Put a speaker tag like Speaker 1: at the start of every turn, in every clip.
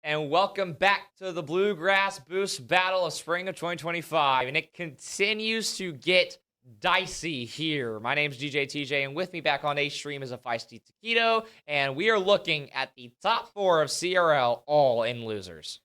Speaker 1: and welcome back to the Bluegrass Boost Battle of Spring of 2025. And it continues to get dicey here. My name's DJ TJ, and with me back on H-Stream is a feisty Taquito, and we are looking at the top 4 of CRL, all in losers.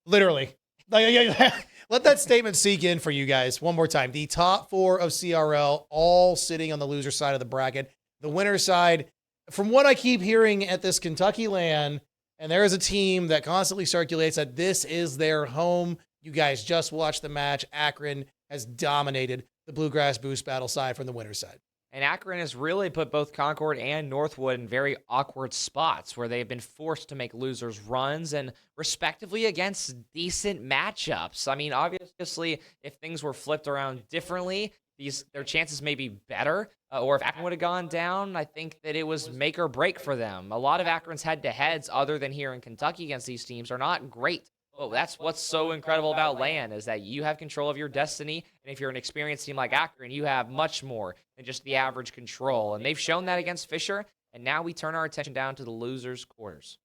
Speaker 2: Literally. Let that statement sink in for you guys one more time. The top 4 of CRL, all sitting on the loser side of the bracket. The winner side, from what I keep hearing at this Kentucky LAN, and there is a team that constantly circulates that this is their home. You guys just watched the match. Akron has dominated the Bluegrass Boost Battle side from the winner's side.
Speaker 1: And Akron has really put both Concord and Northwood in very awkward spots where they've been forced to make losers runs and respectively against decent matchups. I mean, obviously, if things were flipped around differently, their chances may be better. Or if Akron would have gone down, I think that it was make or break for them. A lot of Akron's head-to-heads, other than here in Kentucky against these teams, are not great. Well, that's what's so incredible about LAN, is that you have control of your destiny, and if you're an experienced team like Akron, you have much more than just the average control. And they've shown that against Fisher, and now we turn our attention down to the losers' quarters.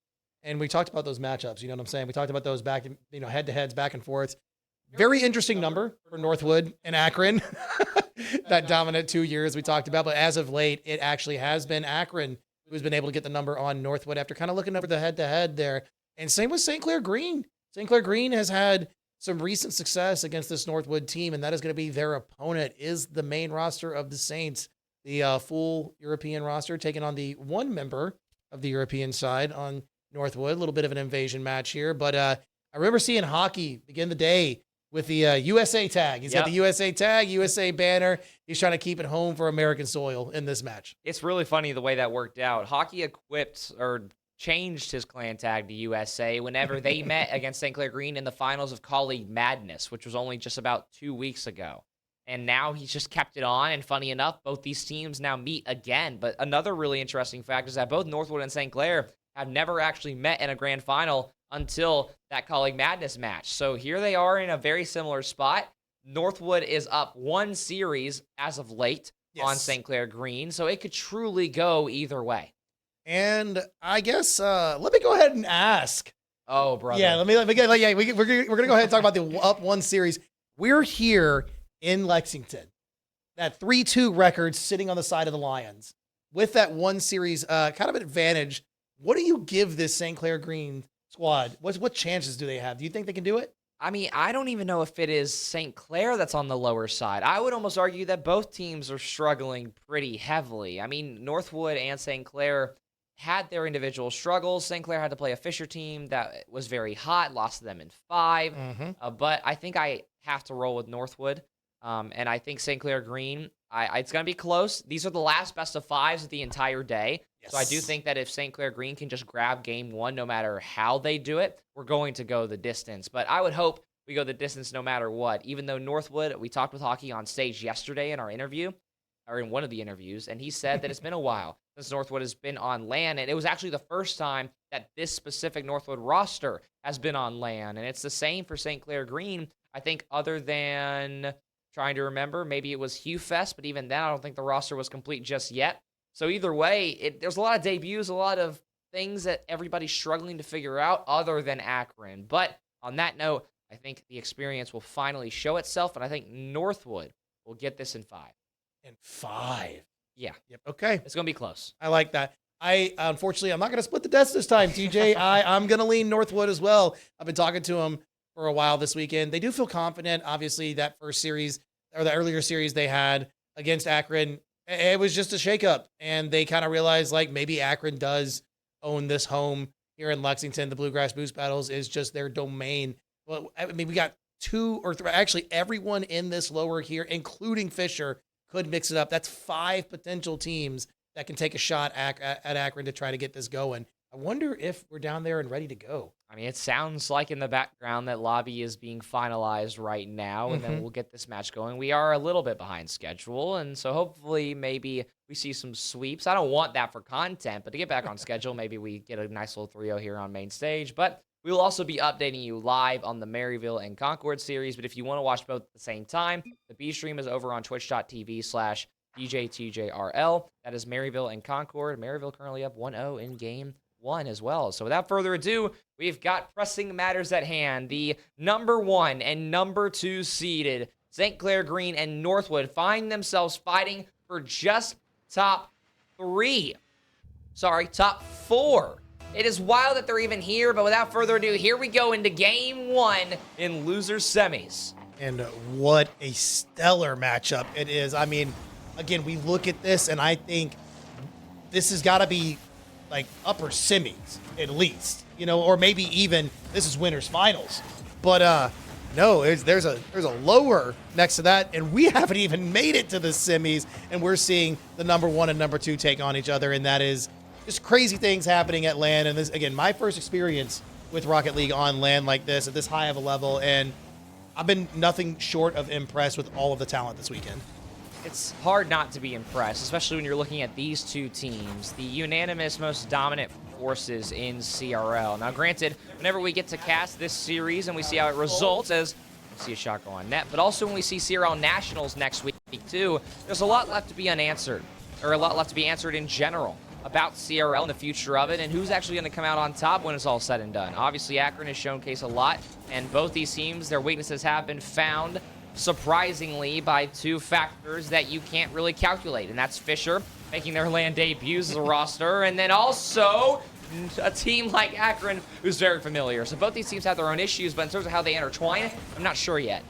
Speaker 2: And we talked about those matchups, you know what I'm saying? We talked about those head-to-heads, back and forths. Very interesting number for Northwood and Akron. That dominant 2 years we talked about, but as of late, it actually has been Akron who's been able to get the number on Northwood after kind of looking over the head-to-head there. And same with St. Clair Green. St. Clair Green has had some recent success against this Northwood team, and that is going to be their opponent, is the main roster of the Saints, the full European roster, taking on the one member of the European side on Northwood. A little bit of an invasion match here, but I remember seeing Hockey begin the day with the USA tag. He's got the USA tag, USA banner. He's trying to keep it home for American soil in this match.
Speaker 1: It's really funny the way that worked out. Hockey changed his clan tag to USA whenever they met against St. Clair Green in the finals of Colleague Madness, which was only just about 2 weeks ago. And now he's just kept it on, and funny enough, both these teams now meet again. But another really interesting fact is that both Northwood and St. Clair have never actually met in a grand final until that Colleague Madness match. So here they are in a very similar spot. Northwood is up 1 series as of late on St. Clair Green, so it could truly go either way.
Speaker 2: And I guess let me go ahead and ask.
Speaker 1: Oh, brother.
Speaker 2: Yeah, we're gonna go ahead and talk about the up 1 series. We're here in Lexington. That 3-2 record sitting on the side of the Lions with that 1 series kind of advantage. What do you give this St. Clair Green squad? What chances do they have? Do you think they can do it?
Speaker 1: I mean, I don't even know if it is St. Clair that's on the lower side. I would almost argue that both teams are struggling pretty heavily. I mean, Northwood and St. Clair had their individual struggles. St. Clair had to play a Fisher team that was very hot, lost to them in 5. But I think I have to roll with Northwood. And I think St. Clair Green, it's going to be close. These are the last best of 5s of the entire day. Yes. So I do think that if St. Clair Green can just grab game 1, no matter how they do it, we're going to go the distance. But I would hope we go the distance no matter what. Even though Northwood, we talked with Hockey on stage yesterday in our interview, or in one of the interviews, and he said that it's been a while since Northwood has been on LAN, and it was actually the first time that this specific Northwood roster has been on LAN, and it's the same for St. Clair Green. I think other than trying to remember, maybe it was Hugh Fest, but even then I don't think the roster was complete just yet. So either way, there's a lot of debuts, a lot of things that everybody's struggling to figure out other than Akron. But on that note, I think the experience will finally show itself, and I think Northwood will get this in 5.
Speaker 2: In 5?
Speaker 1: Yeah.
Speaker 2: Yep. Okay.
Speaker 1: It's going to be close.
Speaker 2: I like that. Unfortunately, I'm not going to split the desk this time, TJ. I'm going to lean Northwood as well. I've been talking to them for a while this weekend. They do feel confident. Obviously, that first series, or the earlier series they had against Akron, it was just a shakeup, and they kind of realized, like, maybe Akron does own this home here in Lexington. The Bluegrass Boost Battles is just their domain. Well, I mean, we got 2 or 3, actually everyone in this lower here, including Fisher, could mix it up. That's 5 potential teams that can take a shot at Akron to try to get this going. I wonder if we're down there and ready to go.
Speaker 1: I mean, it sounds like in the background that lobby is being finalized right now, and then we'll get this match going. We are a little bit behind schedule, and so hopefully maybe we see some sweeps. I don't want that for content, but to get back on schedule, maybe we get a nice little 3-0 here on main stage. But we will also be updating you live on the Maryville and Concord series, but if you want to watch both at the same time, the B stream is over on twitch.tv/DJTJRL. That is Maryville and Concord. Maryville currently up 1-0 in game 1 as well. So without further ado, we've got pressing matters at hand. The number 1 and number 2 seeded St. Clair Green and Northwood find themselves fighting for just top 4. It is wild that they're even here, but without further ado, here we go into game 1 in losers semis.
Speaker 2: And what a stellar matchup it is. I mean, again, we look at this and I think this has got to be like upper semis at least, or maybe even this is winners finals. But no, there's a lower next to that, and we haven't even made it to the semis, and we're seeing the number 1 and number 2 take on each other, and that is just crazy things happening at LAN. And this, again, my first experience with Rocket League on LAN like this at this high of a level, and I've been nothing short of impressed with all of the talent this weekend.
Speaker 1: It's hard not to be impressed, especially when you're looking at these two teams, the unanimous most dominant forces in CRL. Now, granted, whenever we get to cast this series and we see how it results, as we see a shot go on net, but also when we see CRL Nationals next week too, there's a lot left to be unanswered, or a lot left to be answered in general about CRL and the future of it, and who's actually going to come out on top when it's all said and done. Obviously, Akron has showcased a lot, and both these teams, their weaknesses have been found, surprisingly, by 2 factors that you can't really calculate, and that's Fisher making their LAN debuts as a roster, and then also a team like Akron who's very familiar. So both these teams have their own issues, but in terms of how they intertwine, I'm not sure yet.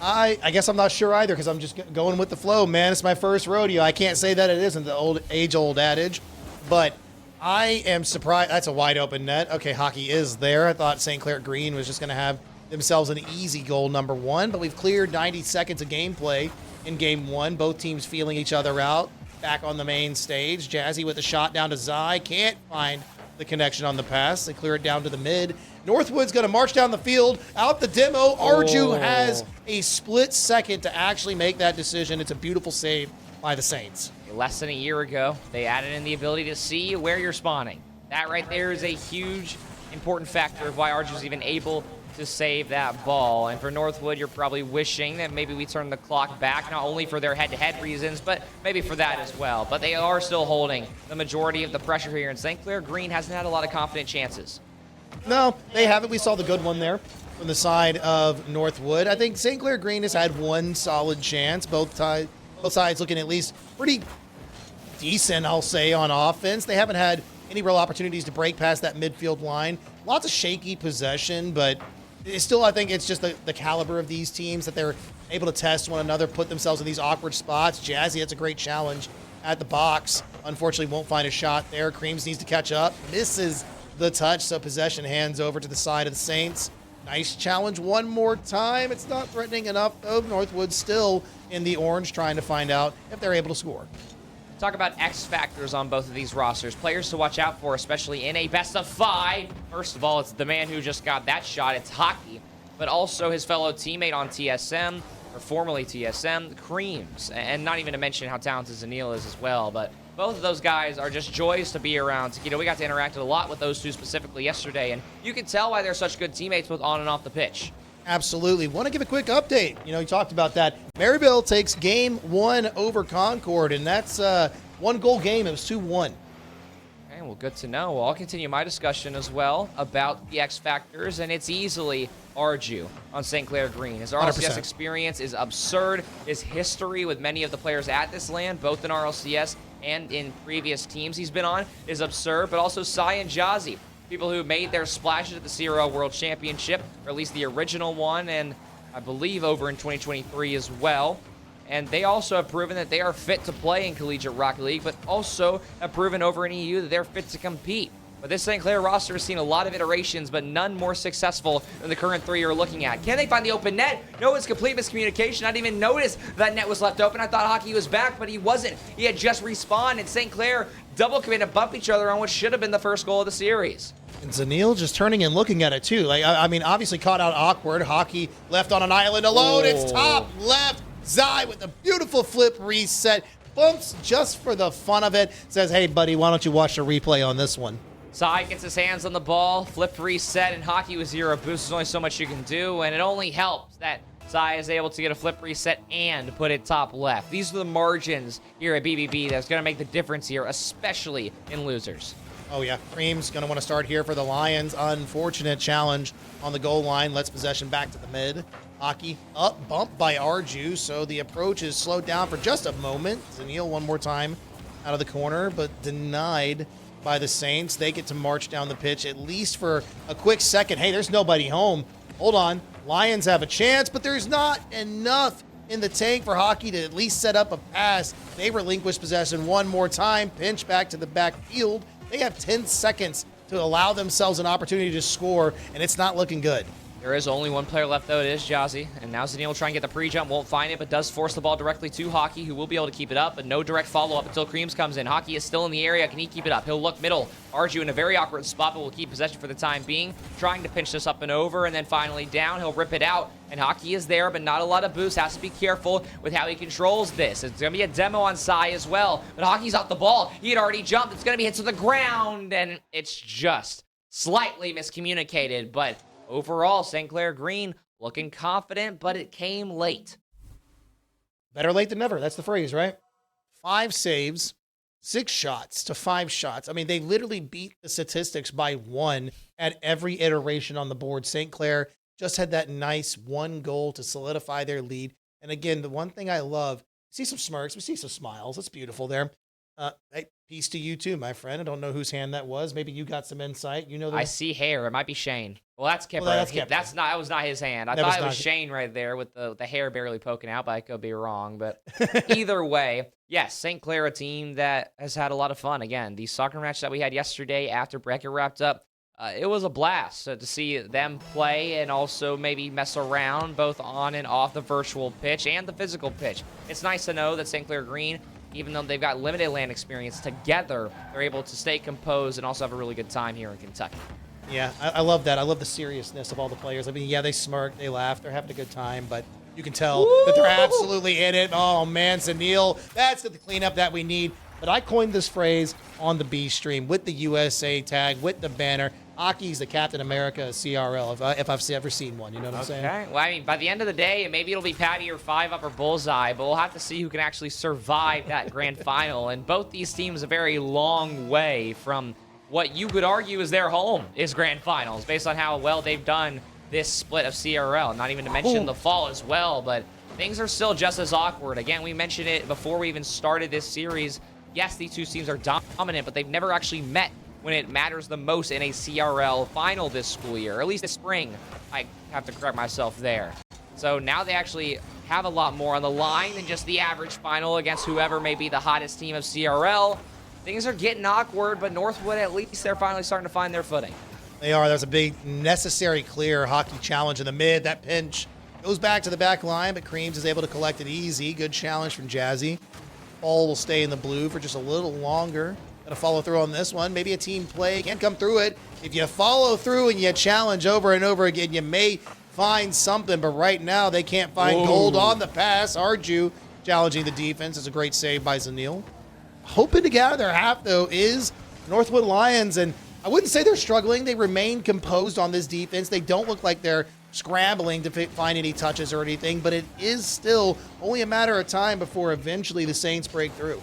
Speaker 2: I guess I'm not sure either, because I'm just going with the flow, man. It's my first rodeo. I can't say that it isn't the age-old adage, but I am surprised. That's a wide open net. Okay, hockey is there. I thought St. Clair Green was just going to have themselves an easy goal, number 1, but we've cleared 90 seconds of gameplay in game 1. Both teams feeling each other out. Back on the main stage, Jazzy with a shot down to Zai. Can't find the connection on the pass. They clear it down to the mid. Northwood's going to march down the field. Out the demo. Arju has a split second to actually make that decision. It's a beautiful save by the Saints.
Speaker 1: Less than a year ago, they added in the ability to see where you're spawning. That right there is a huge, important factor of why Arju's even able to save that ball. And for Northwood, you're probably wishing that maybe we turn the clock back, not only for their head-to-head reasons, but maybe for that as well. But they are still holding the majority of the pressure here, and St. Clair Green hasn't had a lot of confident chances.
Speaker 2: No, they haven't. We saw the good one there from the side of Northwood. I think St. Clair Green has had one solid chance. Both sides looking at least pretty decent, I'll say, on offense. They haven't had any real opportunities to break past that midfield line. Lots of shaky possession, but it's still, I think it's just the caliber of these teams that they're able to test one another, put themselves in these awkward spots. Jazzy, that's a great challenge at the box. Unfortunately, won't find a shot there. Creams needs to catch up. Misses the touch, so possession hands over to the side of the Saints. Nice challenge one more time. It's not threatening enough, though. Northwood still in the orange, trying to find out if they're able to score.
Speaker 1: Talk about X factors on both of these rosters. Players to watch out for, especially in a best-of-5. First of all, it's the man who just got that shot. It's Hockey, but also his fellow teammate on TSM, or formerly TSM, Creams. And not even to mention how talented Zanil is as well. But both of those guys are just joys to be around. You know, we got to interact a lot with those two specifically yesterday, and you can tell why they're such good teammates both on and off the pitch.
Speaker 2: Absolutely. Want to give a quick update. You know, you talked about that. Maryville takes game 1 over Concord, and that's a 1-goal game. It was 2-1.
Speaker 1: Okay, well, good to know. Well, I'll continue my discussion as well about the X factors, and it's easily Arju on St. Clair Green. His RLCS
Speaker 2: 100%.
Speaker 1: experience is absurd. His history with many of the players at this land, both in RLCS and in previous teams he's been on, is absurd, but also Sai and Jazzy, people who made their splashes at the CRL World Championship, or at least the original one, and I believe over in 2023 as well. And they also have proven that they are fit to play in Collegiate Rocket League, but also have proven over in EU that they're fit to compete. But this St. Clair roster has seen a lot of iterations, but none more successful than the current 3 you're looking at. Can they find the open net? No, it's complete miscommunication. I didn't even notice that net was left open. I thought Hockey was back, but he wasn't. He had just respawned, and St. Clair double commit and bump each other on what should have been the first goal of the series.
Speaker 2: And Zanil just turning and looking at it, too. Like, I mean, obviously caught out awkward. Hockey left on an island alone. It's top left. Zai with a beautiful flip reset. Bumps just for the fun of it. Says, hey, buddy, why don't you watch the replay on this one?
Speaker 1: Sai gets his hands on the ball, flip reset, and Hockey with 0 boost. There's only so much you can do, and it only helps that Sai is able to get a flip reset and put it top left. These are the margins here at BBB that's going to make the difference here, especially in losers.
Speaker 2: Oh, yeah. Cream's going to want to start here for the Lions. Unfortunate challenge on the goal line. Let's possession back to the mid. Hockey up, bumped by Arju, so the approach is slowed down for just a moment. Zaniel one more time out of the corner, but denied by the Saints. They get to march down the pitch, at least for a quick second. Hey, there's nobody home. Hold on. Lions have a chance, but there's not enough in the tank for Hockey to at least set up a pass. They relinquish possession one more time, pinch back to the backfield. They have 10 seconds to allow themselves an opportunity to score, and it's not looking good.
Speaker 1: There is only one player left, though. It is Jazzy. And now Zaniel will try and get the pre-jump. Won't find it, but does force the ball directly to Hockey, who will be able to keep it up, but no direct follow-up until Creams comes in. Hockey is still in the area. Can he keep it up? He'll look middle. Arju in a very awkward spot, but will keep possession for the time being. Trying to pinch this up and over, and then finally down. He'll rip it out, and Hockey is there, but not a lot of boost. Has to be careful with how he controls this. It's going to be a demo on Sai as well, but Hockey's off the ball. He had already jumped. It's going to be hit to the ground, and it's just slightly miscommunicated, but overall, St. Clair Green looking confident, but it came late.
Speaker 2: Better late than never. That's the phrase, right? 5 saves, 6 shots to 5 shots. I mean, they literally beat the statistics by 1 at every iteration on the board. St. Clair just had that nice 1 goal to solidify their lead. And again, the one thing I love, we see some smirks, we see some smiles. It's beautiful there. Hey, peace to you too, my friend. I don't know whose hand that was. Maybe you got some insight. You know that.
Speaker 1: I see hair. It might be Shane. Well, that's Kipper.
Speaker 2: Well, that's Kipper.
Speaker 1: That was not his hand. I thought it was Shane right there with the hair barely poking out, but I could be wrong. But either way, yes, St. Clair, a team that has had a lot of fun. Again, the soccer match that we had yesterday after bracket wrapped up, it was a blast to see them play and also maybe mess around both on and off the virtual pitch and the physical pitch. It's nice to know that St. Clair Green, even though they've got limited land experience, together they're able to stay composed and also have a really good time here in Kentucky.
Speaker 2: Yeah, I love that. I love the seriousness of all the players. I mean, yeah, they smirk, they laugh, they're having a good time, but you can tell that they're absolutely in it. Oh, man, Zaniel, that's the cleanup that we need. But I coined this phrase on the B stream with the USA tag, with the banner. Hockey's the Captain America of CRL, if I've ever seen one. You know what I'm saying?
Speaker 1: Okay. Well, I mean, by the end of the day, maybe it'll be Patty or 5-up or Bullseye, but we'll have to see who can actually survive that grand final. And both these teams a very long way from what you could argue is their home is grand finals, based on how well they've done this split of CRL. Not even to mention the fall as well, but things are still just as awkward. Again, we mentioned it before we even started this series. Yes, these two teams are dominant, but they've never actually met when it matters the most in a CRL final this school year, or at least this spring. I have to correct myself there. So now they actually have a lot more on the line than just the average final against whoever may be the hottest team of CRL. Things are getting awkward, but Northwood, at least they're finally starting to find their footing.
Speaker 2: They are. There's a big necessary clear Hockey challenge in the mid. That pinch goes back to the back line, but Creams is able to collect it easy. Good challenge from Jazzy. Ball will stay in the blue for just a little longer. Gonna follow through on this one. Maybe a team play. Can't come through it. If you follow through and you challenge over and over again, you may find something, but right now they can't find gold on the pass. Arju challenging the defense. It's a great save by Zaniel. Hoping to get out of their half, though, is Northwood Lions, and I wouldn't say they're struggling. They remain composed on this defense. They don't look like they're scrambling to find any touches or anything, but it is still only a matter of time before eventually the Saints break through.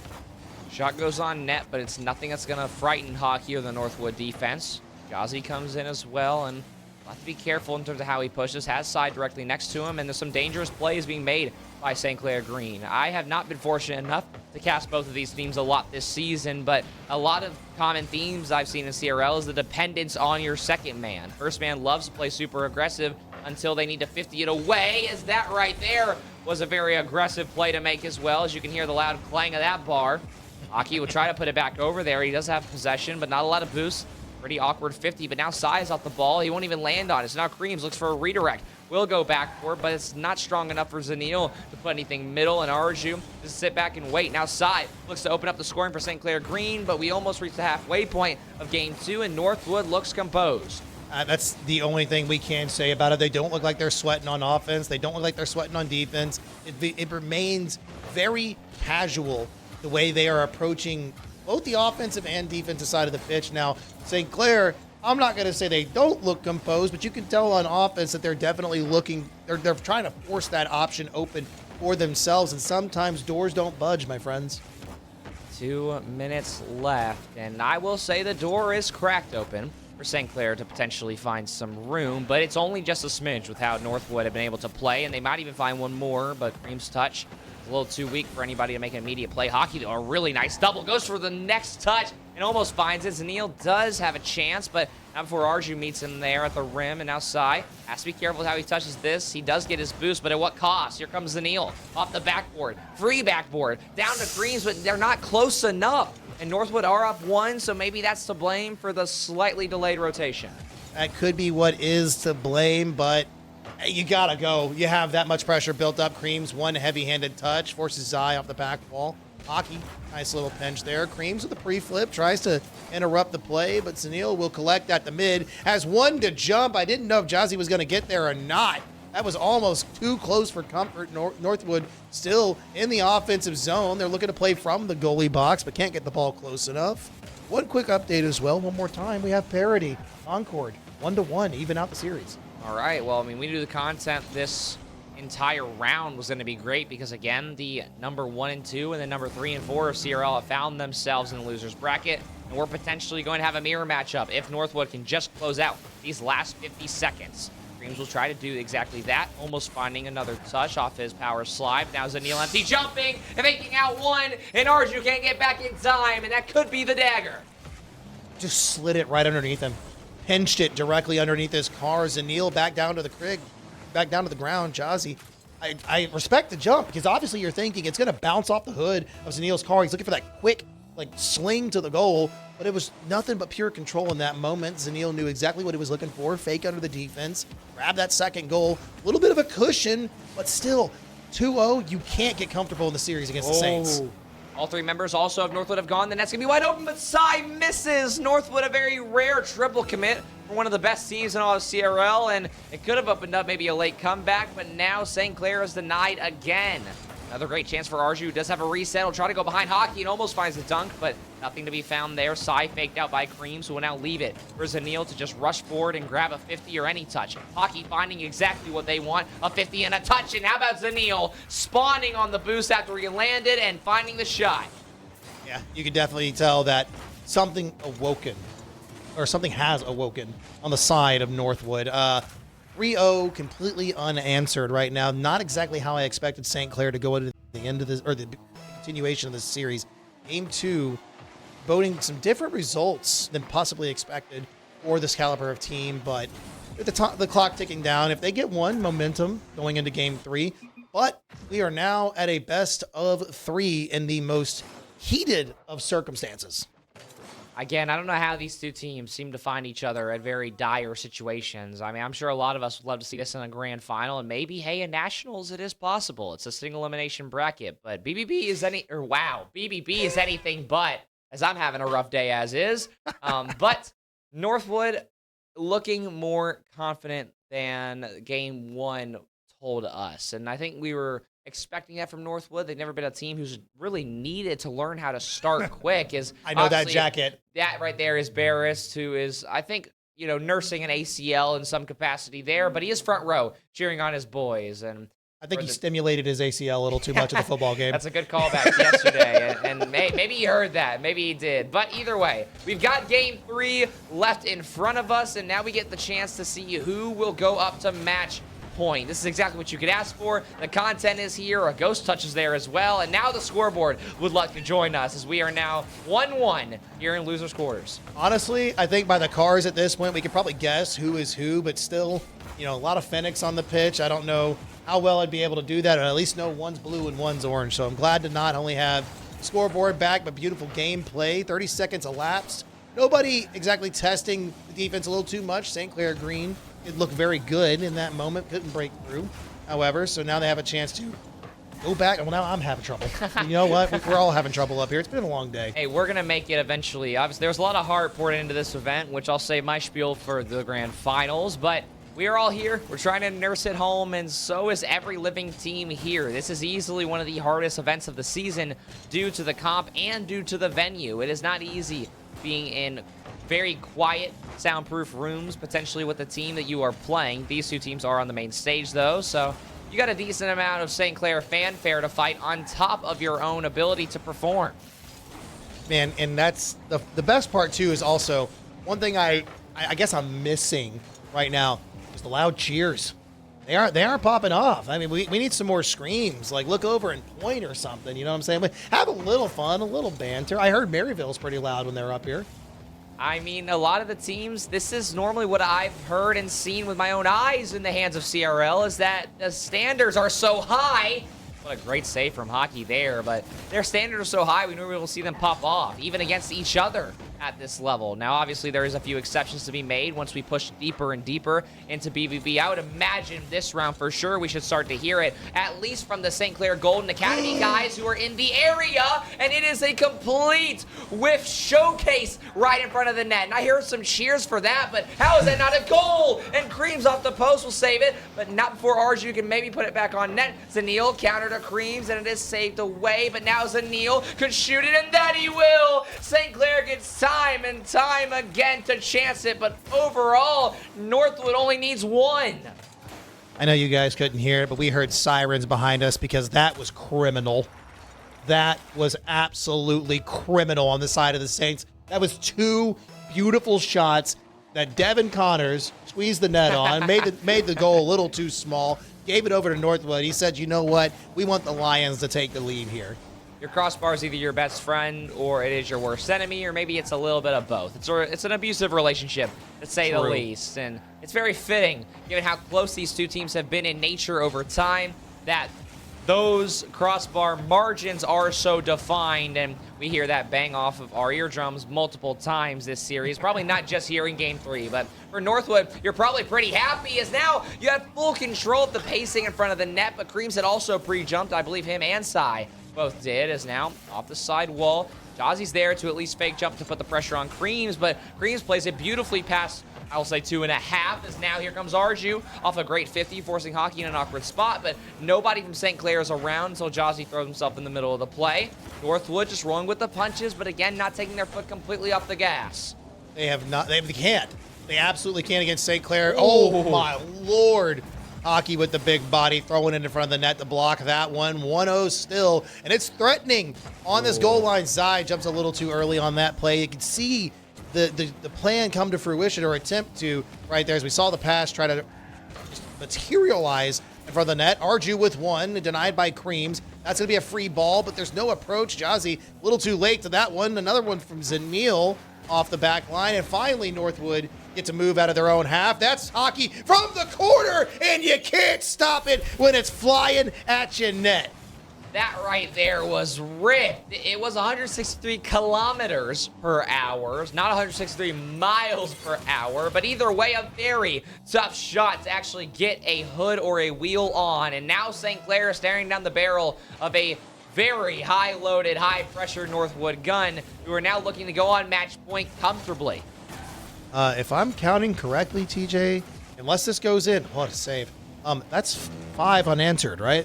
Speaker 1: Shot goes on net, but it's nothing that's going to frighten Hockey or the Northwood defense. Jazzy comes in as well, and we'll have to be careful in terms of how he pushes. Has side directly next to him, and there's some dangerous plays being made by St. Clair Green. I have not been fortunate enough to cast both of these teams a lot this season, but a lot of common themes I've seen in CRL is the dependence on your second man. First man loves to play super aggressive until they need to 50 it away, as that right there was a very aggressive play to make as well, as you can hear the loud clang of that bar. Hockey will try to put it back over there. He does have possession, but not a lot of boost. Pretty awkward 50, but now Sai's off the ball. He won't even land on it. So now Creams looks for a redirect. Will go back for it, but it's not strong enough for Zaniel to put anything middle, and Arju just sit back and wait. Now Sai looks to open up the scoring for St. Clair Green, but we almost reached the halfway point of game 2, and Northwood looks composed.
Speaker 2: That's the only thing we can say about it. They don't look like they're sweating on offense. They don't look like they're sweating on defense. It remains very casual the way they are approaching both the offensive and defensive side of the pitch. Now, St. Clair, I'm not going to say they don't look composed, but you can tell on offense that they're definitely looking, they're trying to force that option open for themselves, and sometimes doors don't budge, my friends.
Speaker 1: 2 minutes left, and I will say the door is cracked open for St. Clair to potentially find some room, but it's only just a smidge with how Northwood have been able to play, and they might even find one more, but Cream's touch is a little too weak for anybody to make an immediate play. Hockey, a really nice double, goes for the next touch and almost finds it. Zanil does have a chance, but not before Arju meets him there at the rim, and now Sai has to be careful with how he touches this. He does get his boost, but at what cost? Here comes Zanil off the backboard, free backboard, down to Creams, but they're not close enough. And Northwood are up 1, so maybe that's to blame for the slightly delayed rotation.
Speaker 2: That could be what is to blame, but you gotta go. You have that much pressure built up. Creams, one heavy-handed touch, forces Zai off the back wall. Hockey, nice little pinch there. Creams with a pre-flip, tries to interrupt the play, but Zanil will collect at the mid. Has one to jump. I didn't know if Jazzy was gonna get there or not. That was almost too close for comfort. Northwood still in the offensive zone. They're looking to play from the goalie box, but can't get the ball close enough. One quick update as well. One more time. We have parity. Concord, 1-1, even out the series.
Speaker 1: All right. Well, I mean, we knew the content this entire round was going to be great because, again, the number 1 and 2 and the number 3 and 4 of CRL have found themselves in the loser's bracket. And we're potentially going to have a mirror matchup if Northwood can just close out these last 50 seconds. Creams will try to do exactly that, almost finding another touch off his power slide. Now Zanil empty jumping and making out one, and Arju can't get back in time, and that could be the dagger.
Speaker 2: Just slid it right underneath him. Pinched it directly underneath his car. Zanil back down to the crib, back down to the ground. Jazzy, I respect the jump because obviously you're thinking it's going to bounce off the hood of Zanil's car. He's looking for that quick sling to the goal, but it was nothing but pure control in that moment. Zanil knew exactly what he was looking for. Fake under the defense, grab that second goal. A little bit of a cushion, but still 2-0. You can't get comfortable in the series against the Saints.
Speaker 1: All 3 members also of Northwood have gone. The net's going to be wide open, but Sai misses. Northwood, a very rare triple commit for one of the best teams in all of CRL, and it could have opened up maybe a late comeback, but now St. Clair is denied again. Another great chance for Arju, who does have a reset. He'll try to go behind Hockey and almost finds the dunk, but nothing to be found there. Sai faked out by Creams, who will now leave it for Zanil to just rush forward and grab a 50 or any touch. Hockey finding exactly what they want, a 50 and a touch. And how about Zanil spawning on the boost after he landed and finding the shot?
Speaker 2: Yeah, you can definitely tell that something awoken, or something has awoken on the side of Northwood. 3-0 completely unanswered right now. Not exactly how I expected St. Clair to go into the end of this, or the continuation of this series. Game 2, boding some different results than possibly expected for this caliber of team, but with the clock ticking down, if they get one, momentum going into Game 3. But we are now at a best of 3 in the most heated of circumstances.
Speaker 1: Again, I don't know how these two teams seem to find each other at very dire situations. I mean, I'm sure a lot of us would love to see this in a grand final, and maybe, hey, in nationals, it is possible. It's a single elimination bracket, but BBB is anything but, as I'm having a rough day as is. But Northwood looking more confident than game 1 told us, and I think we were expecting that from Northwood. They've never been a team who's really needed to learn how to start quick.
Speaker 2: I know that jacket.
Speaker 1: That right there is Barris, who is, I think, nursing an ACL in some capacity there, but he is front row cheering on his boys. And
Speaker 2: I think he stimulated his ACL a little too much at the football game.
Speaker 1: That's a good callback yesterday, and maybe he heard that. Maybe he did. But either way, we've got game 3 left in front of us, and now we get the chance to see who will go up to match point. This is exactly what you could ask for. The content is here. A ghost touch is there as well. And now the scoreboard would like to join us as we are now 1-1 here in losers quarters.
Speaker 2: Honestly, I think by the cars at this point, we could probably guess who is who, but still, a lot of Phoenix on the pitch. I don't know how well I'd be able to do that. I at least know one's blue and one's orange. So I'm glad to not only have the scoreboard back, but beautiful gameplay. 30 seconds elapsed. Nobody exactly testing the defense a little too much. St. Clair Green, it looked very good in that moment. Couldn't break through, however. So now they have a chance to go back. Well, now I'm having trouble. You know what? We're all having trouble up here. It's been a long day.
Speaker 1: Hey, we're going to make it eventually. Obviously, there's a lot of heart poured into this event, which I'll save my spiel for the grand finals. But we are all here. We're trying to nurse it home, and so is every living team here. This is easily one of the hardest events of the season due to the comp and due to the venue. It is not easy being in very quiet, soundproof rooms, potentially with the team that you are playing. These two teams are on the main stage, though, so you got a decent amount of St. Clair fanfare to fight on top of your own ability to perform.
Speaker 2: man, and that's the best part too is also one thing I guess I'm missing right now is the loud cheers. They aren't popping off. I mean, we need some more screams, like look over and point or something, you know what I'm saying? But have a little fun, a little banter. I heard Maryville's pretty loud when they were up here.
Speaker 1: I mean, a lot of the teams, this is normally what I've heard and seen with my own eyes in the hands of CRL, is that the standards are so high. What a great save from Hockey there, but their standards are so high, we normally will see them pop off, even against each other at this level. Now, obviously, there is a few exceptions to be made once we push deeper and deeper into BBB. I would imagine this round for sure we should start to hear it, at least from the St. Clair Golden Academy guys who are in the area, and it is a complete whiff showcase right in front of the net. And I hear some cheers for that, but how is that not a goal? And Creams off the post will save it, but not before Arju can maybe put it back on net. Zanil counter to Creams, and it is saved away, but now Zanil could shoot it, and that he will! St. Clair gets time and time again to chance it, but overall, Northwood only needs one.
Speaker 2: I know you guys couldn't hear it, but we heard sirens behind us because that was criminal. That was absolutely criminal on the side of the Saints. That was two beautiful shots that Devin Connors squeezed the net on, made the goal a little too small, gave it over to Northwood. He said, you know what? We want the Lions to take the lead here.
Speaker 1: Your crossbar is either your best friend or it is your worst enemy, or maybe it's a little bit of both. It's an abusive relationship, to say the least. And it's very fitting, given how close these two teams have been in nature over time, that those crossbar margins are so defined, and we hear that bang off of our eardrums multiple times this series. Probably not just here in Game 3, but for Northwood, you're probably pretty happy, as now you have full control of the pacing in front of the net, but Creams had also pre-jumped, I believe him and Sai both did, as now off the side wall. Jazzy's there to at least fake jump to put the pressure on Creams, but Creams plays it beautifully past, I will say, 2.5, as now here comes Arju off a great 50, forcing Hockey in an awkward spot, but nobody from St. Clair is around until Jazzy throws himself in the middle of the play. Northwood just rolling with the punches, but again, not taking their foot completely off the gas.
Speaker 2: They can't. They absolutely can't against St. Clair. Oh my Lord. Hockey with the big body, throwing it in front of the net to block that one. 1-0 still, and it's threatening on this goal line side. Jumps a little too early on that play. You can see the plan come to fruition, or attempt to, right there, as we saw the pass try to materialize in front of the net. Arju with one, denied by Creams. That's going to be a free ball, but there's no approach. Jazzy, a little too late to that one. Another one from Zanil off the back line, and finally Northwood get to move out of their own half. That's Hockey from the corner, and you can't stop it when it's flying at your net.
Speaker 1: That right there was ripped. It was 163 kilometers per hour, not 163 miles per hour, but either way, a very tough shot to actually get a hood or a wheel on. And now St. Clair is staring down the barrel of a very high-loaded, high-pressure Northwood gun, who are now looking to go on match point comfortably.
Speaker 2: If I'm counting correctly, TJ, unless this goes in, what a save. That's 5 unanswered, right?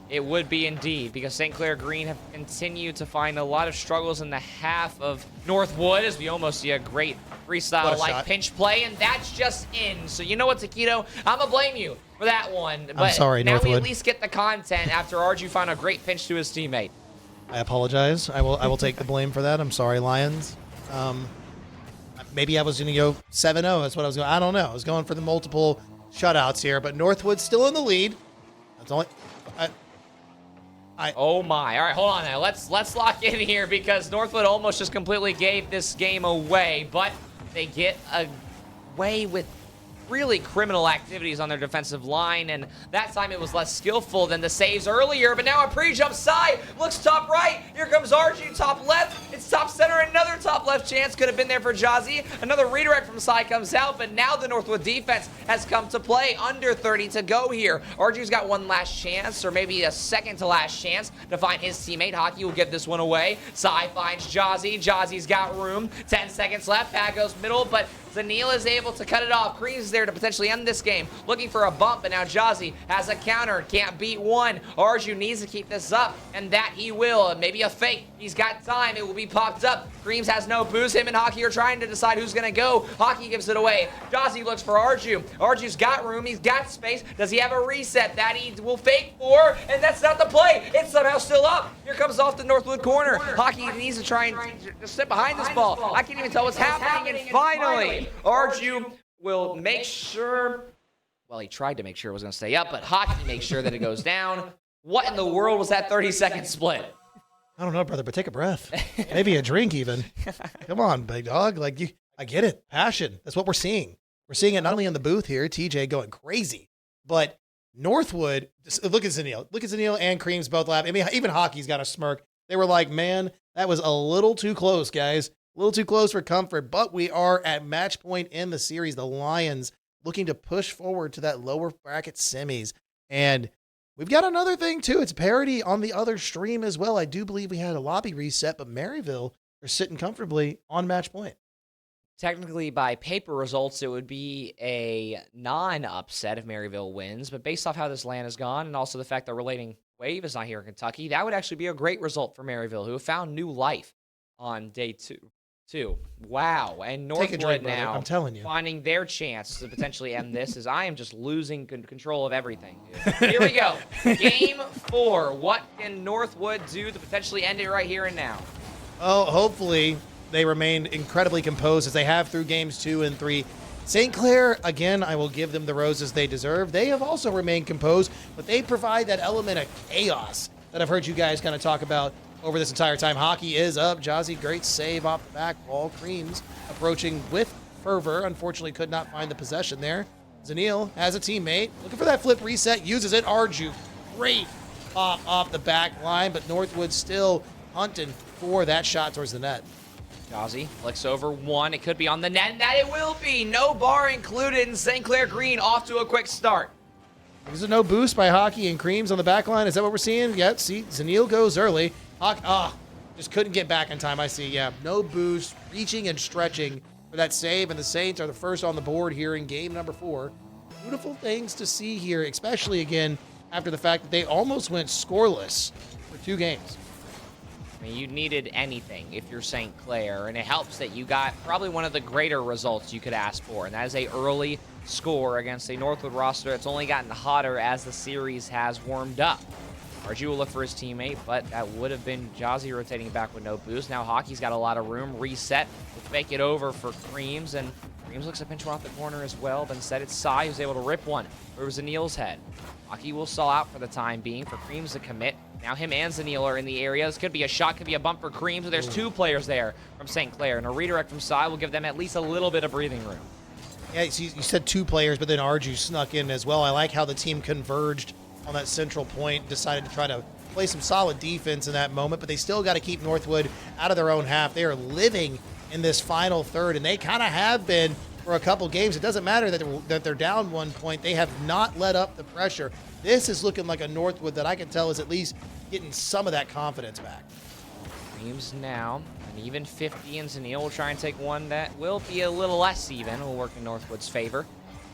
Speaker 1: It would be indeed, because St. Clair Green have continued to find a lot of struggles in the half of Northwood, as we almost see a great freestyle-like pinch play, and that's just in. So you know what, Taquito? I'm going to blame you for that one. But
Speaker 2: I'm sorry,
Speaker 1: now
Speaker 2: Northwood.
Speaker 1: we at least get the content after Arju found a great pinch to his teammate.
Speaker 2: I apologize. I will take the blame for that. I'm sorry, Lions. Maybe I was going to go 7-0. That's what I was going. I don't know. I was going for the multiple shutouts here, but Northwood's still in the lead. That's only.
Speaker 1: Oh my! All right, hold on now. Let's lock in here, because Northwood almost just completely gave this game away, but they get away with really criminal activities on their defensive line, and that time it was less skillful than the saves earlier, but now a pre-jump side looks top right. Here comes Arju, top left. It's top center, another top left chance could have been there for Jazzy. Another redirect from side comes out, but now the Northwood defense has come to play. Under 30 to go here. Arju's got one last chance, or maybe a second to last chance to find his teammate. Hockey will give this one away. Sai finds Jazzy. Jazzy's got room. 10 seconds left. Pad goes middle, but Zanil is able to cut it off. Creams is there to potentially end this game. Looking for a bump, but now Jazzy has a counter. Can't beat one. Arju needs to keep this up, and that he will. Maybe a fake. He's got time. It will be popped up. Creams has no boost. Him and Hockey are trying to decide who's going to go. Hockey gives it away. Jazzy looks for Arju. Arju's got room. He's got space. Does he have a reset? That he will fake for, and that's not the play. It's somehow still up. Here comes off the Northwood corner. Hockey needs to try and just sit behind this ball. I can't even tell what's happening, and finally, Arju will make sure, well, he tried to make sure it was going to stay up, but Hockey makes sure that it goes down. What in the world was that 30-second split?
Speaker 2: I don't know, brother, but take a breath. Maybe a drink even. Come on, big dog. Like, I get it. Passion. That's what we're seeing. We're seeing it not only in the booth here, TJ going crazy, but Northwood, look at Zanil. Look at Zanil and Creams both laugh. I mean, even Hockey's got a smirk. They were like, man, that was a little too close, guys. A little too close for comfort, but we are at match point in the series. The Lions looking to push forward to that lower bracket semis. And we've got another thing, too. It's parity on the other stream as well. I do believe we had a lobby reset, but Maryville are sitting comfortably on match point.
Speaker 1: Technically, by paper results, it would be a non-upset if Maryville wins. But based off how this land has gone, and also the fact that Relating Wave is not here in Kentucky, that would actually be a great result for Maryville, who have found new life on day two. Wow. And Northwood now,
Speaker 2: I'm telling you,
Speaker 1: finding their chance to potentially end this, as I am just losing control of everything. Here we go. Game 4. What can Northwood do to potentially end it right here and now?
Speaker 2: Oh, hopefully they remain incredibly composed as they have through games 2 and 3. St. Clair, again, I will give them the roses they deserve. They have also remained composed, but they provide that element of chaos that I've heard you guys kind of talk about over this entire time. Hockey is up. Jazzy, great save off the back wall. Creams approaching with fervor. Unfortunately, could not find the possession there. Zanil has a teammate. Looking for that flip reset. Uses it. Arju, great pop off the back line, but Northwood still hunting for that shot towards the net.
Speaker 1: Jazzy flicks over one. It could be on the net, and that it will be. No bar included, in St. Clair Green off to a quick start.
Speaker 2: There's a no boost by Hockey and Creams on the back line. Is that what we're seeing? Yep, see, Zanil goes early. Just couldn't get back in time, I see. Yeah, no boost, reaching and stretching for that save, and the Saints are the first on the board here in game number 4. Beautiful things to see here, especially, again, after the fact that they almost went scoreless for 2 games.
Speaker 1: I mean, you needed anything if you're St. Clair, and it helps that you got probably one of the greater results you could ask for, and that is a early score against a Northwood roster that's only gotten hotter as the series has warmed up. RG will look for his teammate, but that would have been Jazzy rotating back with no boost. Now Hockey's got a lot of room. Reset. We'll fake it over for Creams, and Creams looks to pinch one off the corner as well, but instead it's Sai who's able to rip one over Zanil's head. Hockey will stall out for the time being for Creams to commit. Now him and Zanil are in the area. This could be a shot, could be a bump for Creams, but there's 2 players there from St. Clair, and a redirect from Sai will give them at least a little bit of breathing room.
Speaker 2: Yeah, you said 2 players, but then Arju snuck in as well. I like how the team converged on that central point, decided to try to play some solid defense in that moment, but they still got to keep Northwood out of their own half. They are living in this final third, and they kind of have been for a couple games. It doesn't matter that they're down 1 point. They have not let up the pressure. This is looking like a Northwood that I can tell is at least getting some of that confidence back.
Speaker 1: Creams now an even 50, and Zanil will try and take one that will be a little less even. Will work in Northwood's favor.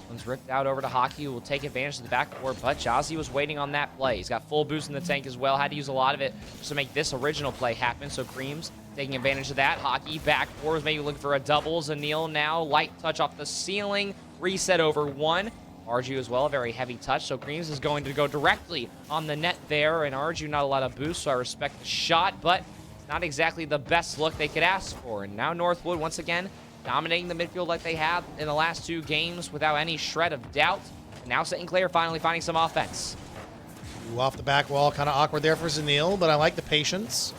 Speaker 1: One's ripped out over to Hockey, who will take advantage of the backboard, but Jazzy was waiting on that play. He's got full boost in the tank as well. Had to use a lot of it just to make this original play happen, so Creams taking advantage of that. Hockey backboard, maybe looking for a double. Zanil now, light touch off the ceiling. Reset over one. Arju as well, a very heavy touch, so Creams is going to go directly on the net there, and Arju not a lot of boost, so I respect the shot, but it's not exactly the best look they could ask for. And now Northwood, once again, dominating the midfield like they have in the last 2 games without any shred of doubt. And now St. Clair finally finding some offense.
Speaker 2: Ooh, off the back wall, kind of awkward there for Zanil, but I like the patience.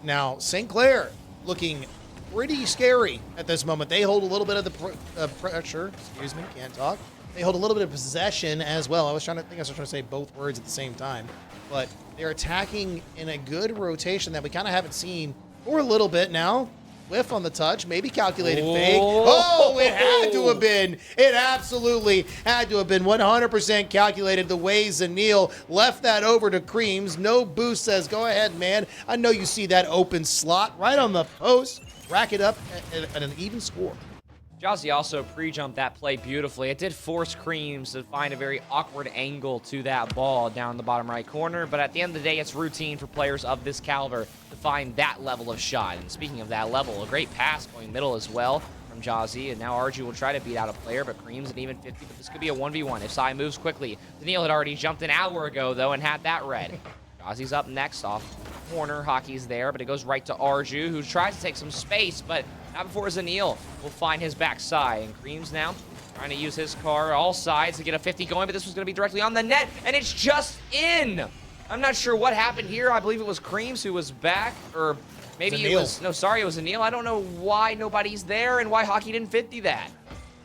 Speaker 2: Now, St. Clair looking pretty scary at this moment. They hold a little bit of the pressure. Excuse me, can't talk. They hold a little bit of possession as well. I was trying to say both words at the same time. But they're attacking in a good rotation that we kind of haven't seen for a little bit now. Whiff on the touch, maybe calculated fake. Oh, it had to have been. It absolutely had to have been 100% calculated the way Zanil left that over to Creams. No boost, says, go ahead, man. I know you see that open slot right on the post. Rack it up at an even score.
Speaker 1: Jazzy also pre-jumped that play beautifully. It did force Creams to find a very awkward angle to that ball down the bottom right corner, but at the end of the day, it's routine for players of this caliber to find that level of shot. And speaking of that level, a great pass going middle as well from Jazzy, and now Arju will try to beat out a player, but Creams an even 50, but this could be a 1v1 if Sai moves quickly. Daniil had already jumped an hour ago, though, and had that read. Jazzy's up next off corner. Hockey's there, but it goes right to Arju, who tries to take some space, but not before Zanil will find his backside. And Creams now trying to use his car all sides to get a 50 going, but this was going to be directly on the net, and it's just in. I'm not sure what happened here. I believe it was Creams who was back, or maybe it was, no, sorry, it was Zanil. I don't know why nobody's there and why Hockey didn't 50 that.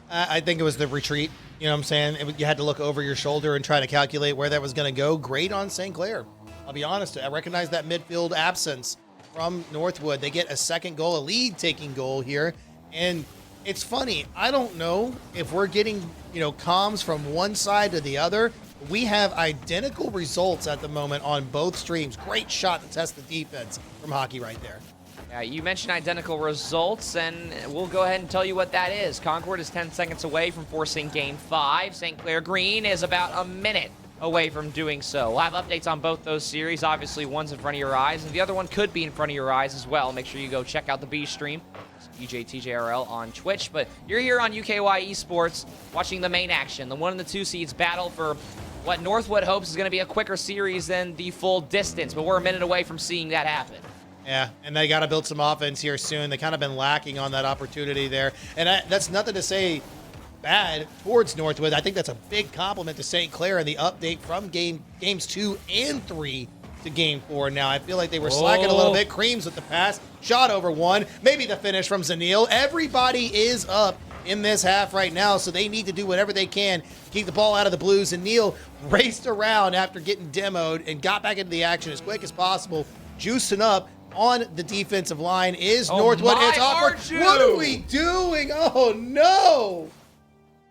Speaker 2: I think it was the retreat. You know what I'm saying? You had to look over your shoulder and try to calculate where that was going to go. Great on St. Clair. I'll be honest, I recognize that midfield absence from Northwood. They get a second goal, a lead-taking goal here. And it's funny, I don't know if we're getting, comms from one side to the other. We have identical results at the moment on both streams. Great shot to test the defense from Hockey right there.
Speaker 1: Yeah, you mentioned identical results, and we'll go ahead and tell you what that is. Concord is 10 seconds away from forcing Game 5. St. Clair Green is about a minute away from doing so. We'll have updates on both those series. Obviously, one's in front of your eyes, and the other one could be in front of your eyes as well. Make sure you go check out the B stream, EJTJRL on Twitch. But you're here on UKY Esports watching the main action. The 1 and the 2 seeds battle for what Northwood hopes is going to be a quicker series than the full distance, but we're a minute away from seeing that happen.
Speaker 2: Yeah, and they got to build some offense here soon. They kind of been lacking on that opportunity there. And that's nothing to say bad towards Northwood. I think that's a big compliment to St. Clair and the update from games 2 and 3 to game 4. Now, I feel like they were slacking a little bit. Creams with the pass, shot over one, maybe the finish from Zanil. Everybody is up in this half right now, so they need to do whatever they can to keep the ball out of the Blues. And Neil raced around after getting demoed and got back into the action as quick as possible, juicing up on the defensive line is Northwood. It's awkward. What are we doing? Oh, no.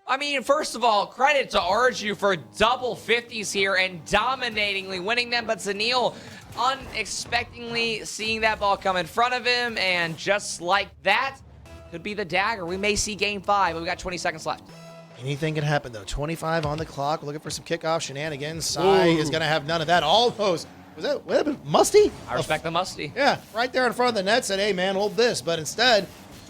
Speaker 1: I mean, first of all, credit to Arju for double 50s here and dominatingly winning them, but Zanil unexpectedly seeing that ball come in front of him, and just like that, could be the dagger. We may see Game 5, but we got 20 seconds left.
Speaker 2: Anything can happen, though. 25 on the clock. Looking for some kickoff shenanigans. Sai is going to have none of that. Almost. Was that what happened? Musty?
Speaker 1: I respect the Musty.
Speaker 2: Yeah, right there in front of the net said, hey, man, hold this. But instead,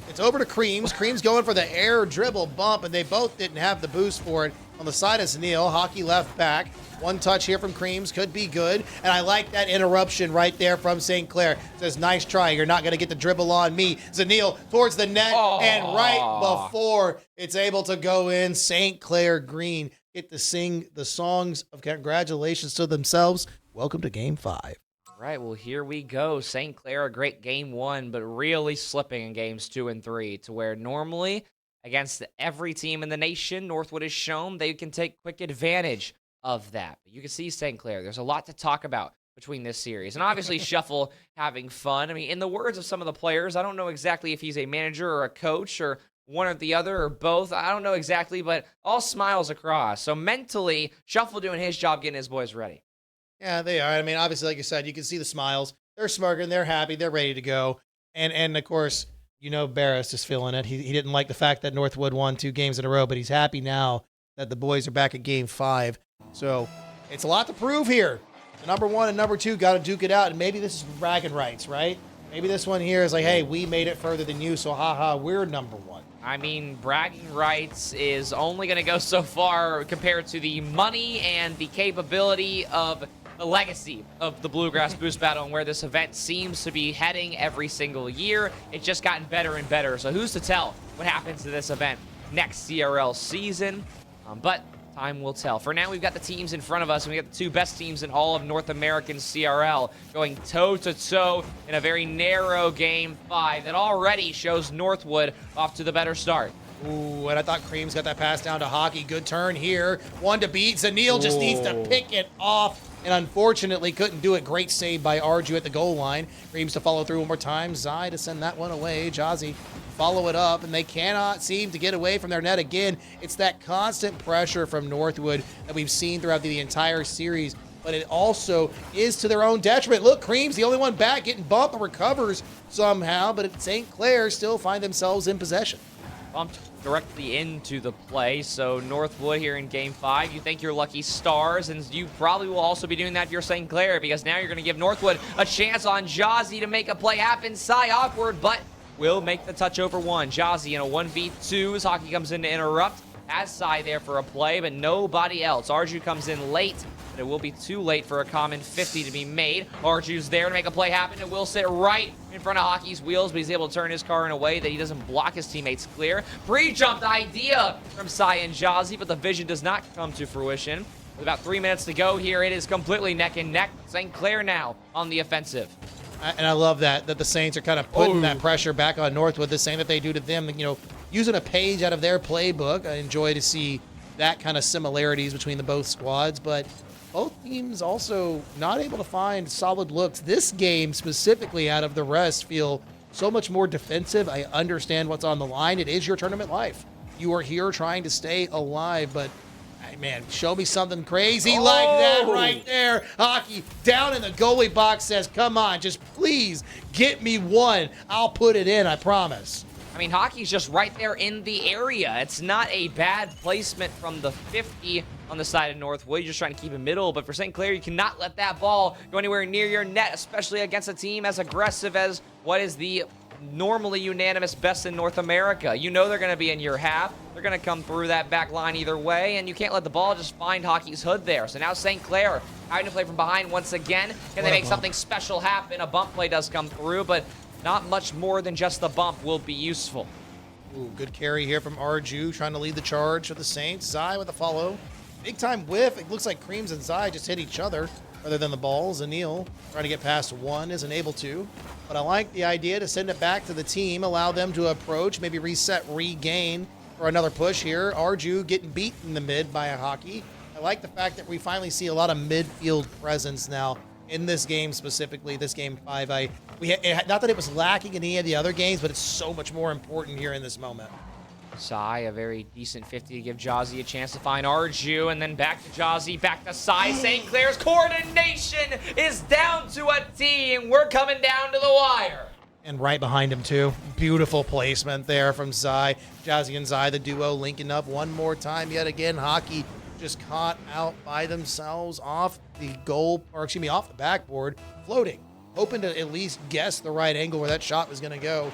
Speaker 2: it's over to Creams. Creams going for the air dribble bump, and they both didn't have the boost for it. On the side of Zanil, Hockey left back. One touch here from Creams could be good. And I like that interruption right there from St. Clair. Says, nice try. You're not going to get the dribble on me. Zanil towards the net. And right before it's able to go in, St. Clair Green get to sing the songs of congratulations to themselves. Welcome to Game 5.
Speaker 1: Right, well, here we go. St. Clair, a great Game 1, but really slipping in Games 2 and 3 to where normally against every team in the nation, Northwood has shown they can take quick advantage of that. But you can see St. Clair. There's a lot to talk about between this series. And obviously, Shuffle having fun. I mean, in the words of some of the players, I don't know exactly if he's a manager or a coach or one or the other or both. I don't know exactly, but all smiles across. So mentally, Shuffle doing his job getting his boys ready.
Speaker 2: Yeah, they are. I mean, obviously, like you said, you can see the smiles. They're smirking. They're happy. They're ready to go. And of course, Barris is feeling it. He didn't like the fact that Northwood won 2 games in a row, but he's happy now that the boys are back at Game 5. So it's a lot to prove here. The number 1 and number 2 got to duke it out. And maybe this is bragging rights, right? Maybe this one here is like, hey, we made it further than you, so haha, we're number 1.
Speaker 1: I mean, bragging rights is only going to go so far compared to the money and the capability of the legacy of the Bluegrass Boost Battle and where this event seems to be heading every single year. It's just gotten better and better. So who's to tell what happens to this event next CRL season? But time will tell. For now, we've got the teams in front of us, and we got the 2 best teams in all of North American CRL going toe-to-toe in a very narrow Game 5 that already shows Northwood off to the better start.
Speaker 2: Ooh, and I thought Creams got that pass down to Hockey. Good turn here. One to beat. Zanil just needs to pick it off, and unfortunately couldn't do it. Great save by Arju at the goal line. Creams to follow through one more time. Zai to send that one away. Jazzy follow it up, and they cannot seem to get away from their net again. It's that constant pressure from Northwood that we've seen throughout the entire series, but it also is to their own detriment. Look, Creams, the only one back, getting bumped and recovers somehow, but St. Clair still find themselves in possession.
Speaker 1: Bumped directly into the play. So Northwood here in game 5, you think you're lucky stars, and you probably will also be doing that if you're St. Clair, because now you're going to give Northwood a chance on Jazzy to make a play happen. Sai awkward, but will make the touch over one. Jazzy in a 1v2 as Hockey comes in to interrupt. Has Sai there for a play, but nobody else. Arju comes in late, but it will be too late for a common 50 to be made. Arju's there to make a play happen. It will sit right in front of Hockey's wheels, but he's able to turn his car in a way that he doesn't block his teammates clear. Pre-jumped idea from Sai and Jazzy, but the vision does not come to fruition. With about 3 minutes to go here, it is completely neck and neck. St. Clair now on the offensive.
Speaker 2: And I love that the Saints are kind of putting that pressure back on Northwood, the same that they do to them, using a page out of their playbook. I enjoy to see that kind of similarities between the both squads, but both teams also not able to find solid looks. This game specifically out of the rest feel so much more defensive. I understand what's on the line. It is your tournament life. You are here trying to stay alive, but man, show me something crazy like that right there. Hockey down in the goalie box says, come on, just please get me one. I'll put it in, I promise.
Speaker 1: I mean, Hockey's just right there in the area. It's not a bad placement from the 50 on the side of Northwood. You're just trying to keep it middle, but for St. Clair, you cannot let that ball go anywhere near your net, especially against a team as aggressive as what is the normally unanimous best in North America. You know they're going to be in your half. They're going to come through that back line either way, and you can't let the ball just find Hockey's hood there. So now St. Clair having to play from behind once again. Can they make something special happen? A bump play does come through, but not much more than just the bump will be useful.
Speaker 2: Ooh, good carry here from Arju, trying to lead the charge for the Saints. Zai with a follow. Big time whiff. It looks like Creams and Zai just hit each other rather than the ball. Zanil trying to get past one, isn't able to. But I like the idea to send it back to the team, allow them to approach, maybe reset, regain for another push here. Arju getting beat in the mid by a Hockey. I like the fact that we finally see a lot of midfield presence now in this game specifically, this game 5. Not that it was lacking in any of the other games, but it's so much more important here in this moment.
Speaker 1: Sai, a very decent 50 to give Jazzy a chance to find Arju, and then back to Jazzy, back to Sai. St. Clair's coordination is down to a T, and we're coming down to the wire.
Speaker 2: And right behind him, too. Beautiful placement there from Zai. Jazzy and Zai, the duo, linking up one more time yet again. Hockey just caught out by themselves off the goal, or excuse me, off the backboard, floating, hoping to at least guess the right angle where that shot was going to go.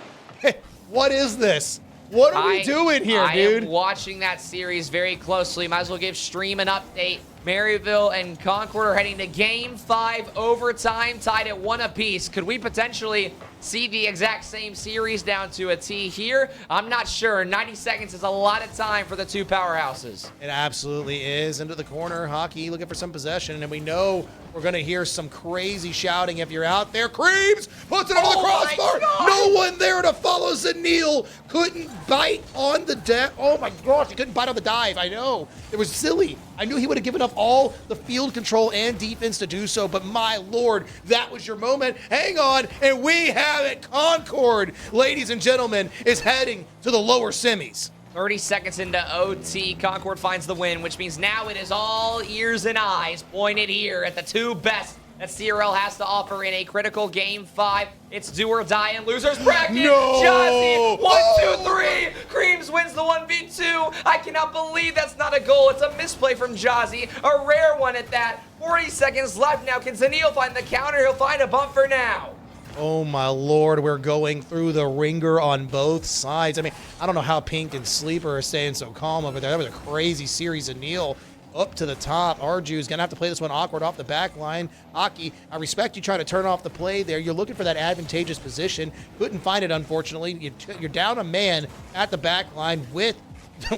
Speaker 2: What is this? What are we doing here, dude?
Speaker 1: I am watching that series very closely. Might as well give Stream an update. Maryville and Concord are heading to Game 5 overtime, tied at 1 apiece. Could we potentially see the exact same series down to a T here? I'm not sure. 90 seconds is a lot of time for the two powerhouses.
Speaker 2: It absolutely is. Into the corner, Hockey looking for some possession, and we know we're going to hear some crazy shouting if you're out there. Creams puts it over the crossbar. No one there to follow. Zanil couldn't bite on the deck. Oh my gosh, he couldn't bite on the dive. I know. It was silly. I knew he would have given up all the field control and defense to do so, but my Lord, that was your moment. Hang on, and we have it. Concord, ladies and gentlemen, is heading to the lower semis.
Speaker 1: 30 seconds into OT, Concord finds the win, which means now it is all ears and eyes pointed here at the two best that CRL has to offer in a critical Game 5. It's do or die in losers bracket.
Speaker 2: No!
Speaker 1: Jazzy, 1, 2, 3. Creams wins the 1v2. I cannot believe that's not a goal. It's a misplay from Jazzy, a rare one at that. 40 seconds left now. Can Zanil find the counter? He'll find a bump for now.
Speaker 2: Oh my Lord, we're going through the ringer on both sides. I mean, I don't know how Pink and Sleeper are staying so calm over there. That was a crazy series. Zanil up to the top. Arju is going to have to play this one awkward off the back line. Hockey, I respect you trying to turn off the play there. You're looking for that advantageous position. Couldn't find it, unfortunately. You're down a man at the back line with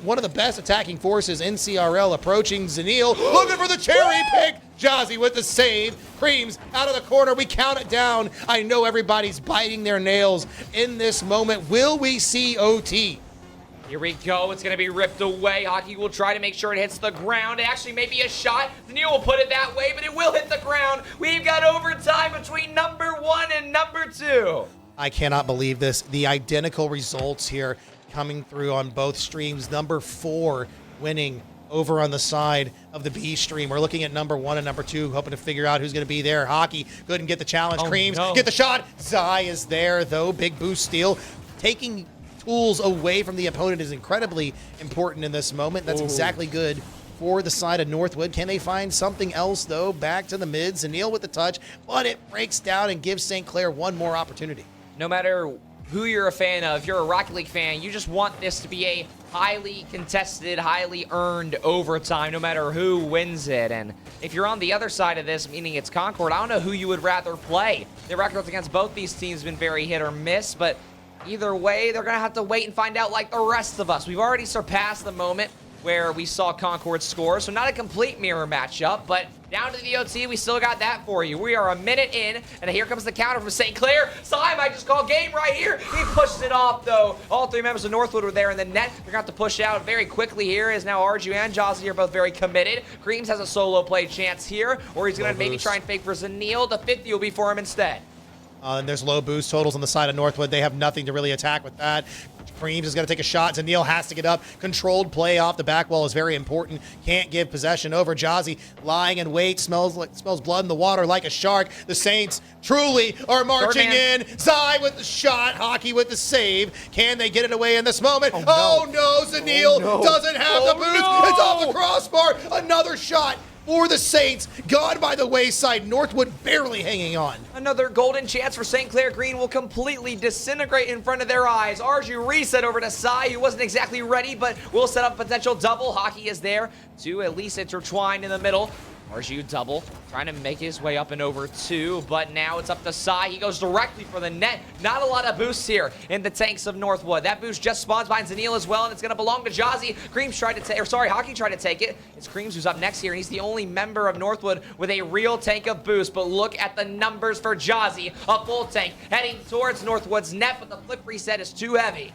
Speaker 2: one of the best attacking forces in CRL approaching. Zanil looking for the cherry pick. Jazzy with the save. Creams out of the corner. We count it down. I know everybody's biting their nails in this moment. Will we see OT?
Speaker 1: Here we go. It's going to be ripped away. Hockey will try to make sure it hits the ground. Actually, maybe a shot. Zanil will put it that way, but it will hit the ground. We've got overtime between number 1 and number 2.
Speaker 2: I cannot believe this. The identical results here coming through on both streams. Number 4 winning over on the side of the B stream. We're looking at number 1 and number 2, hoping to figure out who's going to be there. Hockey couldn't get the challenge. Creams get the shot. Zai is there, though. Big boost steal. Taking tools away from the opponent is incredibly important in this moment. That's exactly good for the side of Northwood. Can they find something else, though? Back to the mids. Zanil with the touch, but it breaks down and gives St. Clair one more opportunity.
Speaker 1: No matter who you're a fan of, if you're a Rocket League fan, you just want this to be a highly contested, highly earned overtime, no matter who wins it. And if you're on the other side of this, meaning it's Concord, I don't know who you would rather play. The records against both these teams have been very hit or miss, but either way, they're going to have to wait and find out like the rest of us. We've already surpassed the moment where we saw Concord score, so not a complete mirror matchup, but down to the OT, we still got that for you. We are a minute in, and here comes the counter from St. Clair. Sai might just call game right here. He pushes it off, though. All three members of Northwood were there in the net. They're going to have to push out very quickly here, as now Arju and Jozzy are both very committed. Creams has a solo play chance here, or he's going to maybe try and fake for Zanil. The 50 will be for him instead.
Speaker 2: And there's low boost totals on the side of Northwood. They have nothing to really attack with that. Creams is going to take a shot. Zanil has to get up. Controlled play off the back wall is very important. Can't give possession over. Jozzy lying in wait. Smells blood in the water like a shark. The Saints truly are marching in. Zai with the shot. Hockey with the save. Can they get it away in this moment? Oh no, Zanil doesn't have the boost. It's off the crossbar. Another shot for the Saints, gone by the wayside. Northwood barely hanging on.
Speaker 1: Another golden chance for St. Clair. Green will completely disintegrate in front of their eyes. Arju reset over to Sai, who wasn't exactly ready, but will set up a potential double. Hockey is there to at least intertwine in the middle. Arju double, trying to make his way up and over two, but now it's up to Sai. He goes directly for the net. Not a lot of boosts here in the tanks of Northwood. That boost just spawns behind Zanil as well, and it's going to belong to Jozzy. Creams tried to take, or sorry, Hockey tried to take it. It's Creams who's up next here, and he's the only member of Northwood with a real tank of boost, but look at the numbers for Jozzy. A full tank heading towards Northwood's net, but the flip reset is too heavy.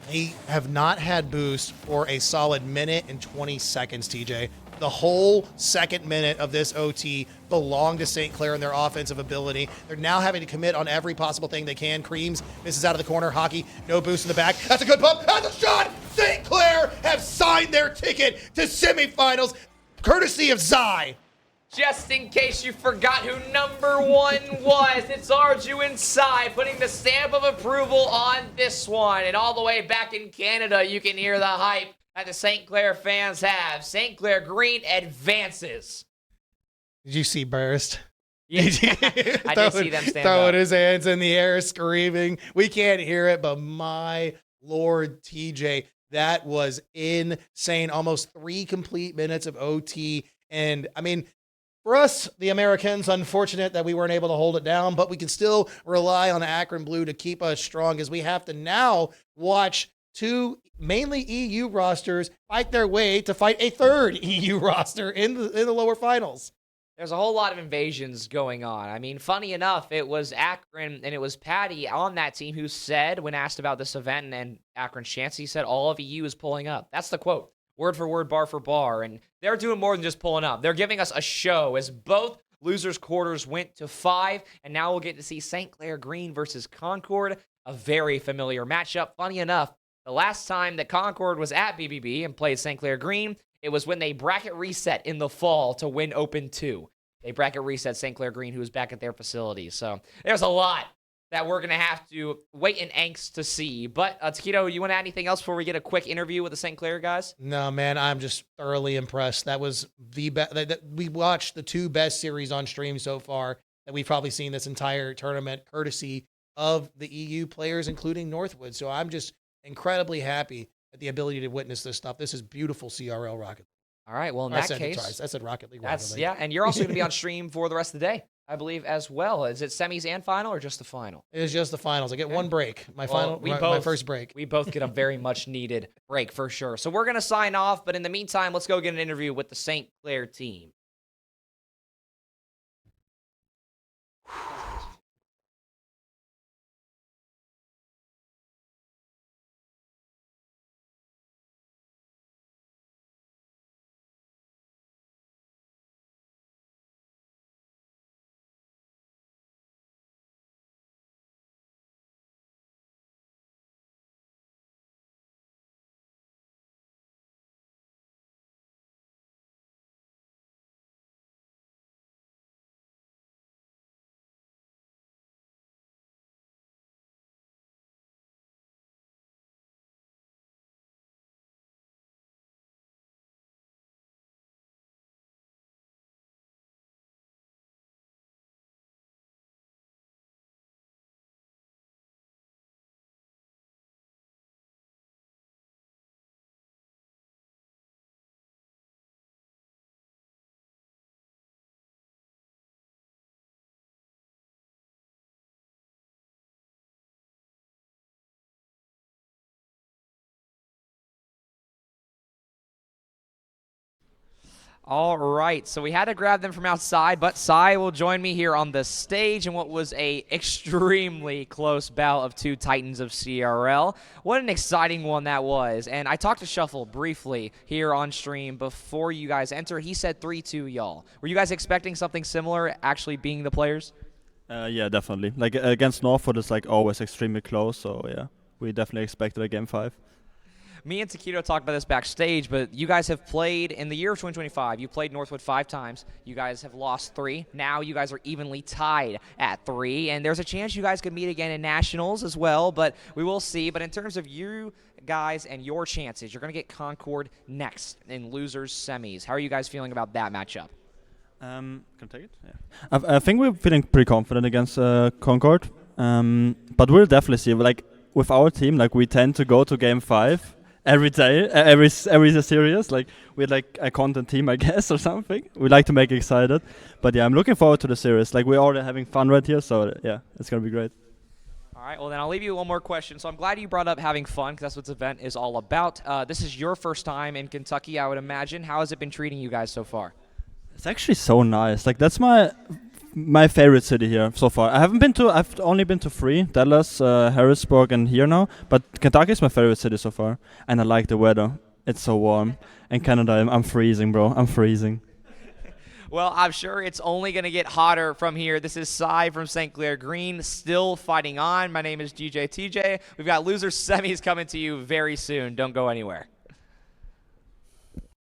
Speaker 2: They have not had boost for a solid minute and 20 seconds, TJ. The whole second minute of this OT belonged to St. Clair and their offensive ability. They're now having to commit on every possible thing they can. Creams misses out of the corner. Hockey, no boost in the back. That's a good pump. That's a shot. St. Clair have signed their ticket to semifinals, courtesy of Zai.
Speaker 1: Just in case you forgot who number one was, it's Arju and Sai putting the stamp of approval on this one. And all the way back in Canada, you can hear the hype that the St. Clair fans have. St. Clair Green advances.
Speaker 2: Did you see Burst?
Speaker 1: Yeah, I did see them stand
Speaker 2: throwing
Speaker 1: up.
Speaker 2: his hands in the air, screaming. We can't hear it, but my Lord, TJ, that was insane. Almost 3 complete minutes of OT. And I mean, for us, the Americans, unfortunate that we weren't able to hold it down, but we can still rely on Akron Blue to keep us strong, as we have to now watch 2 mainly EU rosters fight their way to fight a 3rd EU roster in the lower finals.
Speaker 1: There's a whole lot of invasions going on. I mean, funny enough, it was Akron and it was Patty on that team who said, when asked about this event and Akron's chance, he said all of EU is pulling up. That's the quote. Word for word, bar for bar. And they're doing more than just pulling up. They're giving us a show, as both losers' quarters went to 5. And now we'll get to see St. Clair Green versus Concord, a very familiar matchup. Funny enough, the last time that Concord was at BBB and played St. Clair Green, it was when they bracket reset in the fall to win Open 2. They bracket reset St. Clair Green, who was back at their facility. So there's a lot that we're going to have to wait in angst to see. But, Taquito, you want to add anything else before we get a quick interview with the St. Clair guys?
Speaker 2: No, man, I'm just thoroughly impressed. That was the best. We watched the 2 best series on stream so far that we've probably seen this entire tournament, courtesy of the EU players, including Northwood. So I'm just incredibly happy at the ability to witness this stuff. This is beautiful CRL Rocket League.
Speaker 1: All right, well, in that case,
Speaker 2: I said Rocket League.
Speaker 1: Yeah, and you're also going to be on stream for the rest of the day, I believe, as well. Is it semis and final or just the final?
Speaker 2: It is just the finals. I get one break. My first break.
Speaker 1: We both get a very much needed break for sure. So we're going to sign off, but in the meantime, let's go get an interview with the St. Clair team. All right, so we had to grab them from outside, but Sai will join me here on the stage in what was a extremely close bout of two Titans of CRL. What an exciting one that was. And I talked to Shuffle briefly here on stream before you guys enter. He said 3-2 y'all. Were you guys expecting something similar, actually being the players?
Speaker 3: Yeah, definitely. Like against Northwood, it's like always extremely close. So yeah, we definitely expected a game 5.
Speaker 1: Me and Taquito talked about this backstage, but you guys have played in the year of 2025. You played Northwood 5 times. You guys have lost 3. Now you guys are evenly tied at 3, and there's a chance you guys could meet again in nationals as well, but we will see. But in terms of you guys and your chances, you're going to get Concord next in losers semis. How are you guys feeling about that matchup?
Speaker 3: Can I take it? Yeah. I think we're feeling pretty confident against Concord, but we'll definitely see. Like with our team, like we tend to go to game 5 every day, every series. Like we're like a content team, I guess, or something. We like to make it excited. But yeah, I'm looking forward to the series. Like we're already having fun right here, so yeah, it's gonna be great.
Speaker 1: All right, well then I'll leave you one more question. So I'm glad you brought up having fun, because that's what this event is all about. This is your first time in Kentucky, I would imagine. How has it been treating you guys so far?
Speaker 3: It's actually so nice. Like that's my favorite city here so far. I've only been to 3, Dallas, Harrisburg, and here now. But Kentucky is my favorite city so far, and I like the weather. It's so warm. In Canada, I'm freezing, bro. I'm freezing.
Speaker 1: Well, I'm sure it's only going to get hotter from here. This is Sai from St. Clair Green, still fighting on. My name is GJTJ. We've got loser semis coming to you very soon. Don't go anywhere.